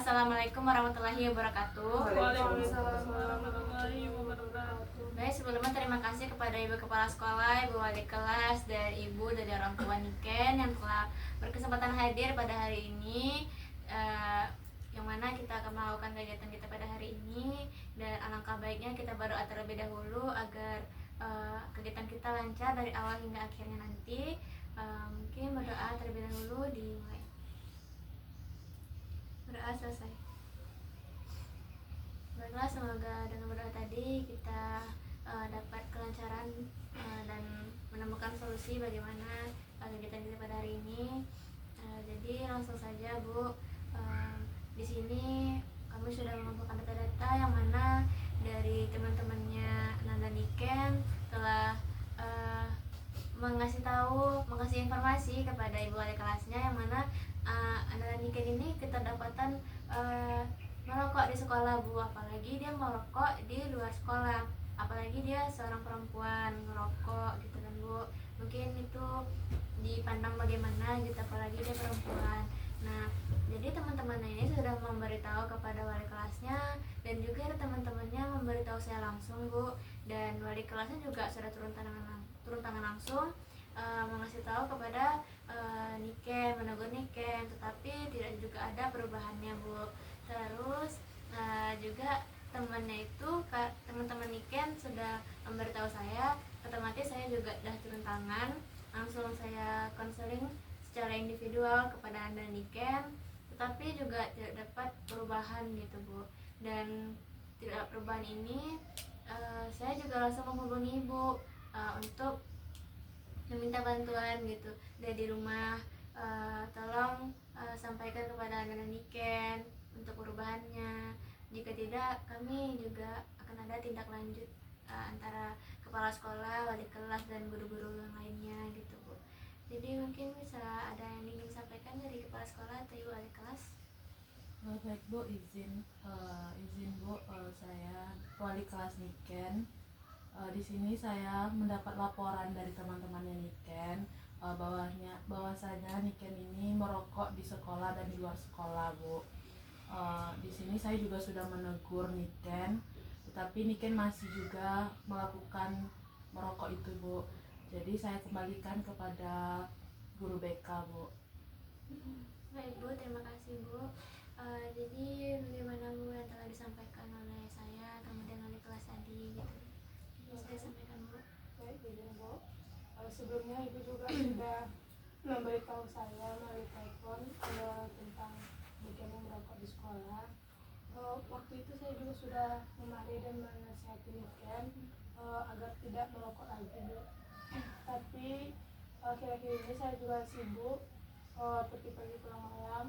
Assalamualaikum warahmatullahi wabarakatuh. Waalaikumsalam warahmatullahi wabarakatuh. Baik, sebelumnya terima kasih kepada Ibu Kepala Sekolah, Ibu Wali Kelas, dan Ibu dari orang tua Niken yang telah berkesempatan hadir pada hari ini, yang mana kita akan melakukan kegiatan kita pada hari ini. Dan alangkah baiknya kita berdoa terlebih dahulu agar kegiatan kita lancar dari awal hingga akhirnya nanti. Mungkin berdoa terlebih dahulu dimulai. Berdoa selesai. Baiklah, semoga dengan berdoa tadi kita dapat kelancaran dan menemukan solusi bagaimana kegiatan kita pada hari ini. Jadi langsung saja Bu, di sini kami sudah mengumpulkan data-data yang mana dari teman-temannya Nanda Niken telah mengasih informasi kepada Ibu Wali kelasnya, yang mana Nanda Niken ini keterdapatan merokok di sekolah Bu, apalagi dia merokok di luar sekolah, apalagi dia seorang perempuan merokok gitu kan Bu. Mungkin itu dipandang bagaimana gitu, apalagi dia perempuan. Nah, jadi teman-temannya ini sudah memberitahu kepada wali kelasnya, dan juga teman-temannya memberitahu saya langsung Bu, dan wali kelasnya juga sudah turun tangan langsung mengasih tahu kepada Niken, menegur Niken, tetapi tidak juga ada perubahannya Bu. Terus juga teman-teman Niken sudah memberitahu saya, otomatis saya juga sudah turun tangan, langsung saya konseling secara individual kepada Anda Niken, tetapi juga tidak dapat perubahan gitu Bu. Dan tidak perubahan ini, saya juga langsung menghubungi Ibu untuk meminta bantuan gitu dari rumah. Tolong sampaikan kepada Anda Niken untuk perubahannya. Jika tidak, kami juga akan ada tindak lanjut antara kepala sekolah, wali kelas, dan guru-guru yang lainnya gitu Bu. Jadi mungkin bisa ada yang ingin sampaikan dari kepala sekolah atau ibu wali kelas. Baik Bu, izin Bu, saya wali kelas Niken. Di sini saya mendapat laporan dari teman-temannya Niken bahwasanya Niken ini merokok di sekolah dan di luar sekolah Bu. Di sini saya juga sudah menegur Niken, tetapi Niken masih juga melakukan merokok itu Bu. Jadi saya kembalikan kepada guru BK Bu. Baik Bu, terima kasih Bu. Jadi bagaimana Bu yang telah disampaikan oleh saya kemudian oleh kelas tadi gitu, bisa disampaikan Bu? Baik, izin Bu. Sebelumnya Ibu juga sudah memberitahu saya melalui telepon tentang Niken yang merokok di sekolah. Waktu itu saya juga sudah memarahi dan menasihati Niken agar tidak merokok lagi Bu. Tapi akhir-akhir ini saya juga sibuk pergi pagi pulang malam,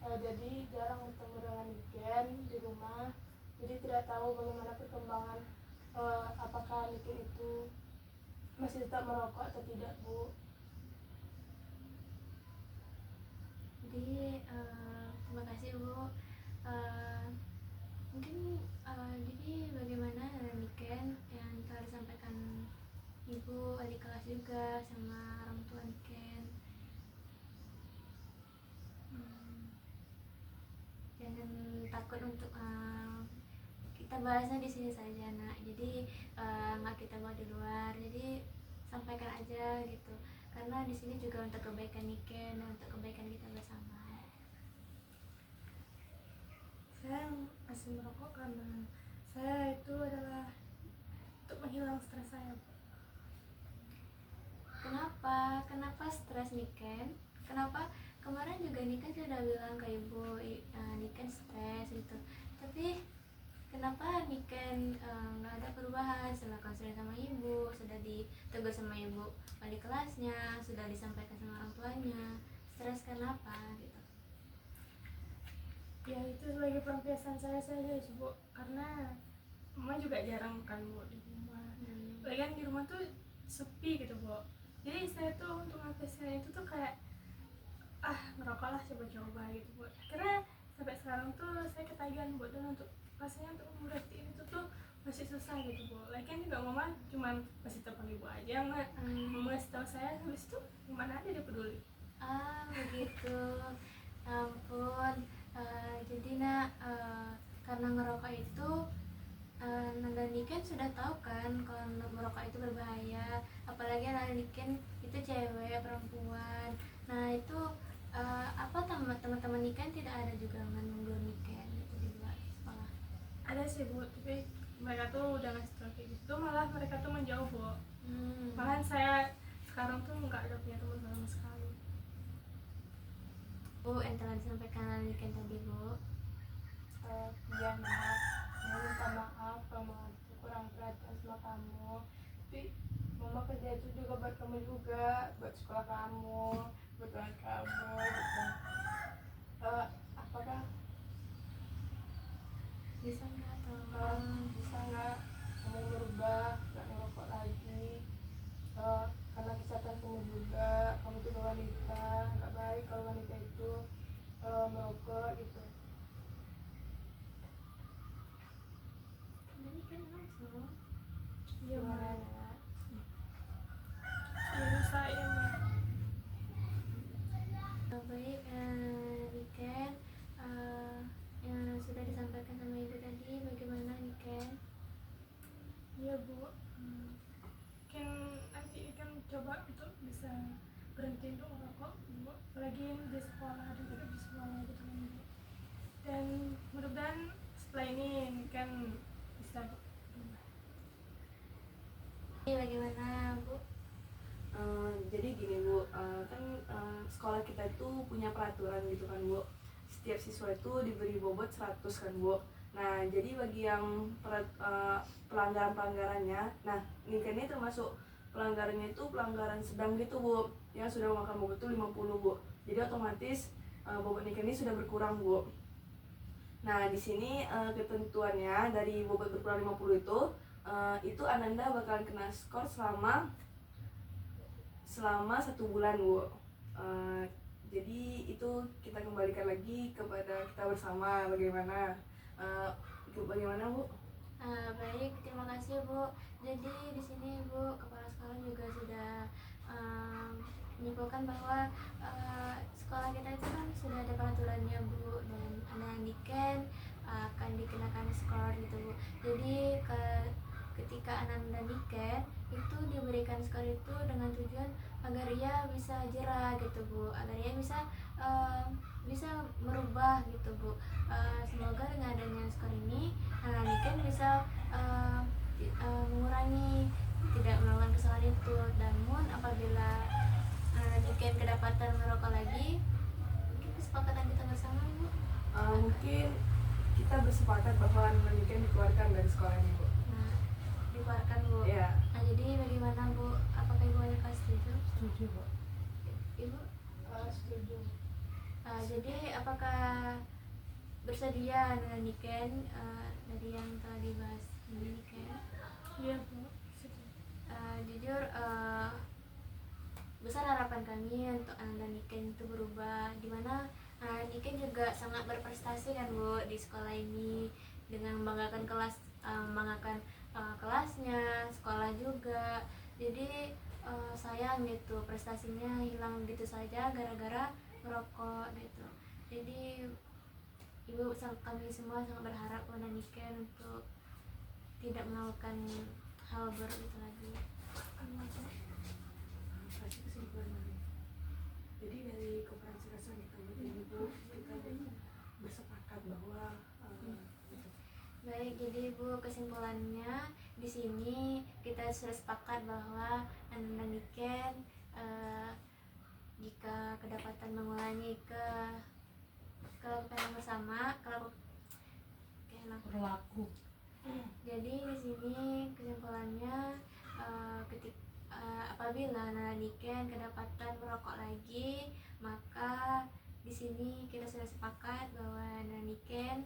jadi jarang bertemu dengan Niken di rumah. Jadi tidak tahu bagaimana perkembangan, apakah Niken itu masih tetap merokok atau tidak Bu. Jadi terima kasih Bu. Mungkin jadi bagaimana Niken yang telah disampaikan Ibu wali kelas juga sama orang tua Niken. Jangan takut untuk kita bahasnya di sini saja Nak. Jadi nggak kita bawa di luar. Jadi sampaikan aja gitu. Karena di sini juga untuk kebaikan Niken dan untuk kebaikan kita bersama. Saya masih merokok karena saya itu adalah untuk menghilang stres saya. Kenapa stres Niken? Kenapa kemarin juga Niken sudah bilang ke Ibu Niken stres gitu. Tapi kenapa Niken nggak ada perubahan? Setelah konseling sama Ibu, sudah ditegur sama Ibu wali kelasnya, sudah disampaikan sama orang tuanya, stres kenapa gitu? Ya itu sebagai pelampiasan saya saja Bu, karena mama juga jarang kan Bu di rumah. Lagian di rumah tuh sepi gitu Bu. Jadi saya tuh untuk ngabisin itu tuh kayak ngerokok lah, coba-coba gitu Bu. Karena sampai sekarang tuh saya ketagihan Bu, dan untuk rasanya untuk memberhenti itu tuh masih susah gitu Bu. Lagian juga mama cuman masih telepon Ibu aja, mama kasih tahu saya, habis itu gimana aja dia peduli. Begitu. Ampun. Jadi nak, karena ngerokok itu Nanda Niken sudah tahu kan kalau merokok itu berbahaya, apalagi Nanda Niken itu cewek perempuan. Nah itu apa teman-teman Niken tidak ada juga menegur Niken itu di luar sekolah? Ada sih Bu, tapi mereka tuh udah ngasih tau kayak gitu, malah mereka tuh menjauh Bu. Malahan saya sekarang tuh nggak ada punya teman sama sekali. Bu, yang telah disampaikan Nanda Niken tadi Bu. Iya nak, saya minta maaf kalau mama itu kurang perhatian sama kamu. Tapi mama kerja itu juga buat kamu juga, buat sekolah kamu, buat orang kamu gitu. Apakah Bisa nggak tolong? bisa nggak kamu berubah, nggak ngerokok lagi? Karena kesehatan kamu juga, kamu juga wanita, nggak baik kalau wanita itu merokok gitu. Nanda Niken langsung. Iya Ma, Gimana nak? ya saya Ma. Baik, Niken, yang sudah disampaikan sama ibu tadi, bagaimana Niken? Iya Bu, mungkin nanti kan coba untuk bisa berhenti untuk merokok Bu, apalagi di sekolah dan juga di sekolah gitu kan Bu. Dan mudah-mudahan setelah ini kan bisa berubah. Bagaimana Bu? Jadi gini Bu, kan sekolah kita itu punya peraturan gitu kan Bu. Setiap siswa itu diberi bobot 100 kan Bu. Nah jadi bagi yang pelanggaran-pelanggarannya, nah Niken ini termasuk pelanggarannya itu pelanggaran sedang gitu Bu, yang sudah memakan bobot itu 50 Bu. Jadi otomatis bobot Niken ini sudah berkurang Bu. Nah di sini ketentuannya dari bobot berkurang 50 itu Ananda bakalan kena skor selama 1 bulan Bu. Jadi itu kita kembalikan lagi kepada kita bersama bagaimana bagaimana Bu? Baik, terima kasih Bu. Jadi di sini Bu, kepala sekolah juga sudah menyimpulkan bahwa sekolah kita itu kan sudah ada peraturannya Bu, dan anak Niken akan dikenakan skor gitu Bu. Jadi ketika Ananda Niken itu diberikan skor itu dengan tujuan agar ia bisa jerah gitu Bu, agar ia bisa merubah gitu Bu. Semoga dengan adanya skor ini Ananda Niken bisa mengurangi tidak melakukan kesalahan itu. Namun apabila Ananda Niken kedapatan merokok lagi, mungkin kesepakatan kita bersama Bu. Mungkin kita bersepakat bahwa Niken dikeluarkan dari sekolah ini Bu. Nah, dikeluarkan Bu. Iya. Nah, jadi bagaimana Bu? Apakah Ibu Wanita setuju? Setuju Bu. Ibu? Setuju. Jadi apakah bersedia dengan Niken dari yang telah dibahas ini Niken? Iya Bu, setuju. Jujur besar harapan kami untuk Ananda Niken itu berubah, dimana Niken juga sangat berprestasi kan Bu di sekolah ini, dengan membanggakan kelasnya, sekolah juga. Jadi sayang gitu prestasinya hilang gitu saja gara-gara merokok gitu. Jadi kami semua sangat berharap Ananda Niken untuk tidak melakukan hal buruk itu lagi. Kasih kesimpulan. Jadi dari konferensi rasa kita bersepakat bahwa Baik, jadi Bu, kesimpulannya di sini kita sudah sepakat bahwa Ananda Niken jika kedapatan mengulangi kelakuan bersama berlaku. Jadi di sini kesimpulannya apabila Ananda Niken kedapatan merokok lagi, maka di sini kita sudah sepakat bahwa Ananda Niken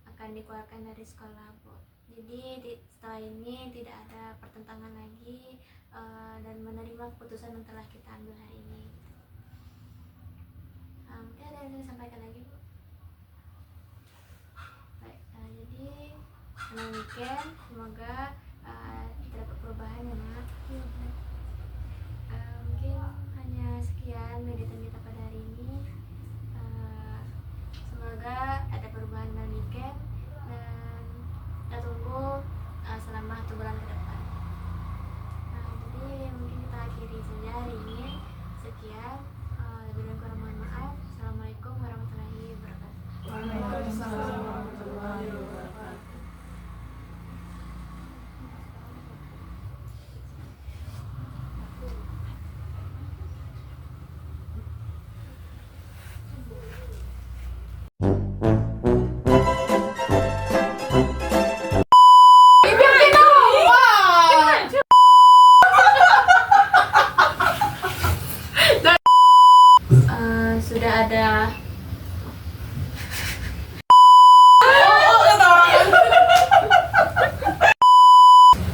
akan dikeluarkan dari sekolah Bu. Jadi setelah ini tidak ada pertentangan lagi dan menerima keputusan yang telah kita ambil hari ini. Mungkin ada yang ingin disampaikan lagi Bu? Baik, jadi Ananda Niken semoga terdapat perubahan ya Nak. Mungkin hanya sekian editan kita pada hari ini. Semoga ada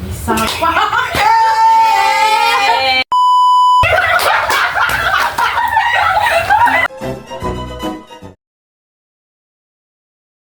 Bisa pak.